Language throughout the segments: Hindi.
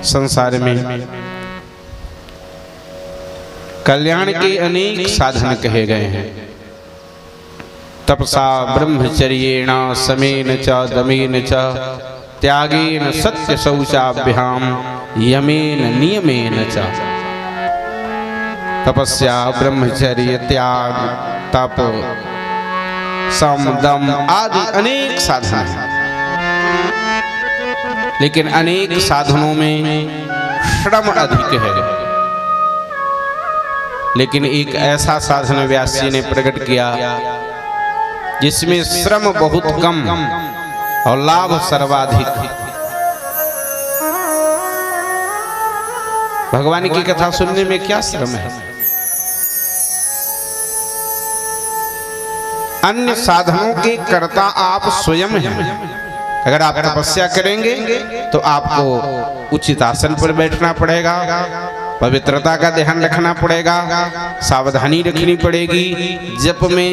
संसार में कल्याण के अनेक साधन कहे गए हैं। तपसा ब्रह्मचर्येण समेन च दमेन च त्यागेन सत्य शौचाभ्याम यमेन नियमेन च। तपस्या, ब्रह्मचर्य, त्याग, तप, सम, दम आदि अनेक साधन हैं। लेकिन अनेक साधनों में श्रम अधिक है। लेकिन एक ऐसा साधन व्यास जी ने प्रकट किया जिसमें श्रम बहुत कम और लाभ सर्वाधिक। भगवान की कथा सुनने में क्या श्रम है? अन्य साधनों के कर्ता आप स्वयं हैं। अगर आप तपस्या करेंगे तो आपको उचित आसन पर बैठना पड़ेगा, पवित्रता का ध्यान रखना पड़ेगा, सावधानी रखनी पड़ेगी, जप में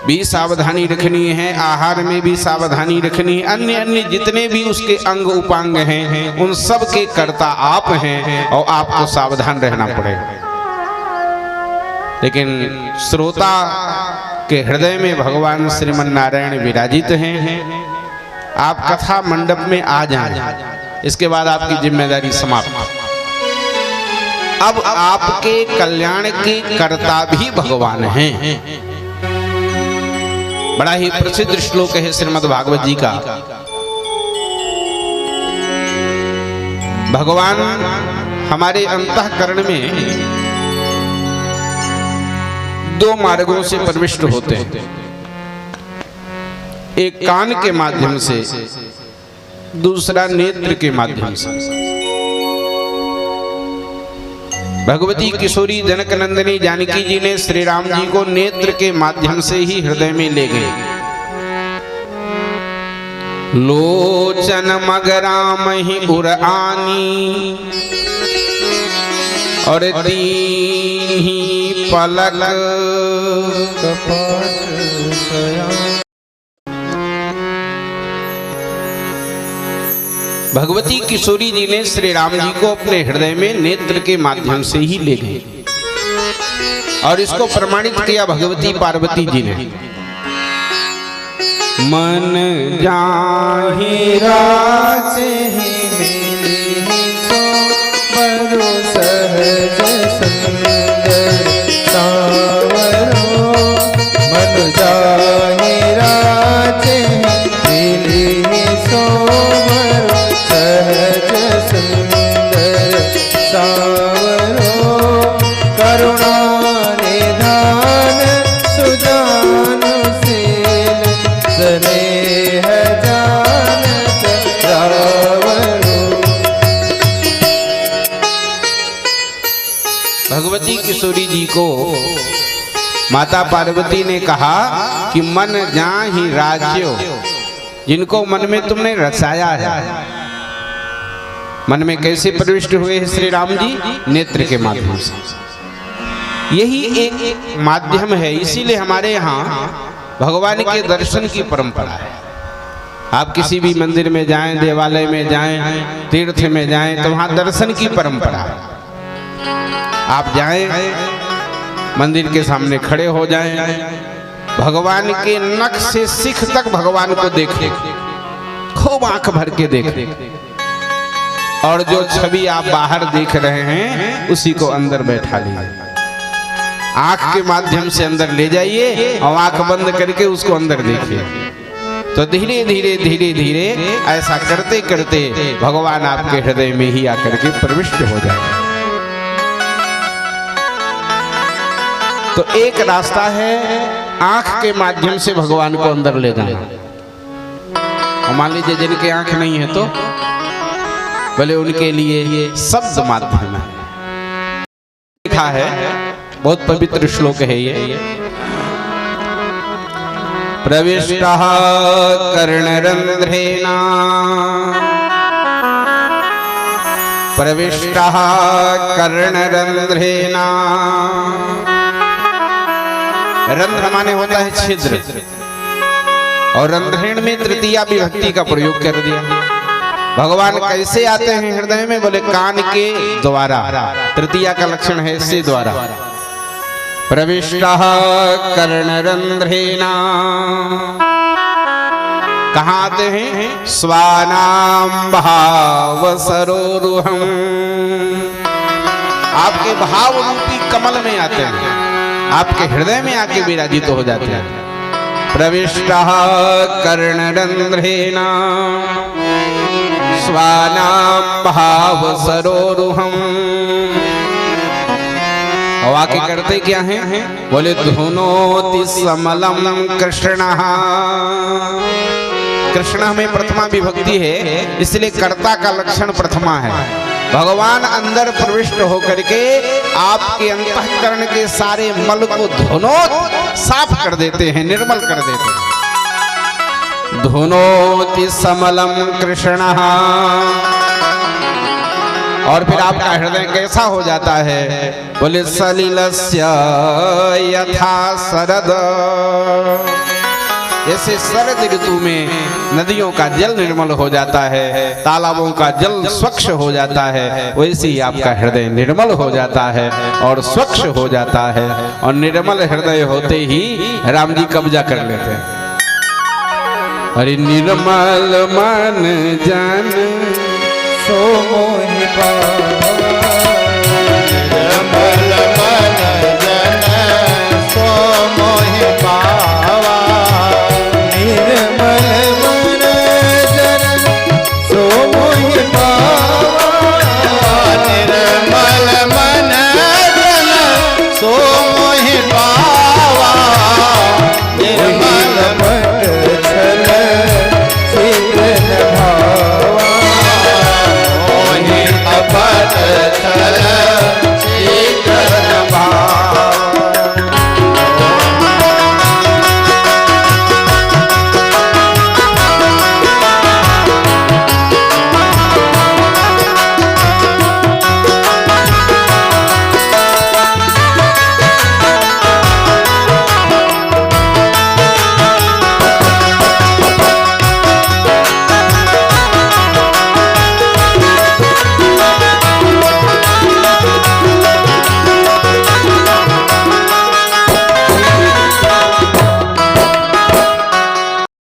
भी सावधानी रखनी है, आहार में भी सावधानी रखनी है, अन्य अन्य जितने भी उसके अंग उपांग हैं उन सब के कर्ता आप हैं और आपको सावधान रहना पड़ेगा। लेकिन श्रोता के हृदय में भगवान श्रीमन नारायण विराजित हैं। आप कथा मंडप में आ जाएं, इसके बाद आपकी जिम्मेदारी समाप्त। अब आपके कल्याण के कर्ता भी भगवान हैं। बड़ा ही प्रसिद्ध श्लोक है श्रीमद् भागवत जी का। भगवान हमारे अंतःकरण में दो मार्गों से प्रविष्ट होते हैं। एक कान के माध्यम से, दूसरा नेत्र के माध्यम से। भगवती किशोरी जनक नंदिनी जानकी जी ने श्री राम जी को नेत्र के माध्यम से ही हृदय में ले गए। लोचन मगराम ही उर आनी और दीही पलक भगवती किशोरी जी ने श्री राम जी को अपने हृदय में नेत्र के माध्यम से ही ले गए और इसको प्रमाणित किया भगवती पार्वती जी ने। मन जाहि राजे मिली सो बरो सहज सुंदर सावरो। मन जाहि राजे मिली सो सहज सुंदर सावरो। करुणा निधान सुजान शील स्नेह जानत रावरो। भगवती किशोरी जी को माता पार्वती ने कहा कि मन जाहि राज्यो, जिनको मन में तुमने रचाया है। मन में कैसे प्रविष्ट हुए हैं श्री राम जी? नेत्र के माध्यम से। यही एक माध्यम है, इसीलिए हमारे यहाँ भगवान के दर्शन की परंपरा है। आप किसी भी मंदिर में जाएं, देवालय में जाएं, तीर्थ में जाएं तो वहाँ दर्शन की परंपरा है। आप जाएं, मंदिर के सामने खड़े हो जाएं, भगवान के नख से सिख तक भगवान को देखें, खूब आंख भर के देखें और जो छवि आप बाहर देख रहे हैं उसी को अंदर बैठा लीजिए। आंख के माध्यम से अंदर ले जाइए और आंख बंद करके उसको अंदर देखिए। तो धीरे धीरे धीरे धीरे ऐसा करते करते भगवान आपके हृदय में ही आकर के प्रविष्ट हो जाए। तो एक रास्ता है आंख के माध्यम से भगवान को अंदर ले जाना। और मान लीजिए जिनके आंख नहीं है तो भले उनके लिए शब्द माध्यम है। लिखा है, बहुत पवित्र श्लोक है ये। प्रविष्टः कर्णरंध्रेण प्रविष्टः कर्णरंध्रेण। रंध्र माने होता है छिद्र और रंध्रेण में तृतीया विभक्ति का प्रयोग कर दिया। भगवान कैसे आते हैं हृदय में? बोले कान के द्वारा। तृतीया का लक्षण है इससे द्वारा। प्रविष्टः कर्णरंध्रेण, कहाँ आते हैं? स्वानाम भाव सरोरुहम, आपके भाव रूपी कमल में आते हैं, आपके हृदय में आके विराजित हो जाते हैं। प्रविष्टः कर्णरंध्रेण स्वानाम भाव सरोरुहम, और आके करते क्या हैं? बोले धुनोति समलम कृष्णः। कृष्ण में प्रथमा विभक्ति है, इसलिए कर्ता का लक्षण प्रथमा है। भगवान अंदर प्रविष्ट होकर के आपके अंतःकरण के सारे मल को धुनोत साफ कर देते हैं, निर्मल कर देते हैं। धुनोति समलम कृष्णः, और फिर आपका हृदय कैसा हो जाता है? बोले सलिलस्य यथा शरद, जैसे शरद ऋतु में नदियों का जल निर्मल हो जाता है, तालाबों का जल स्वच्छ हो जाता है, वैसे ही आपका हृदय निर्मल हो जाता है और स्वच्छ हो जाता है। और निर्मल हृदय होते ही राम जी कब्जा कर लेते हैं। अरे निर्मल मन जन सो मोहि पावई,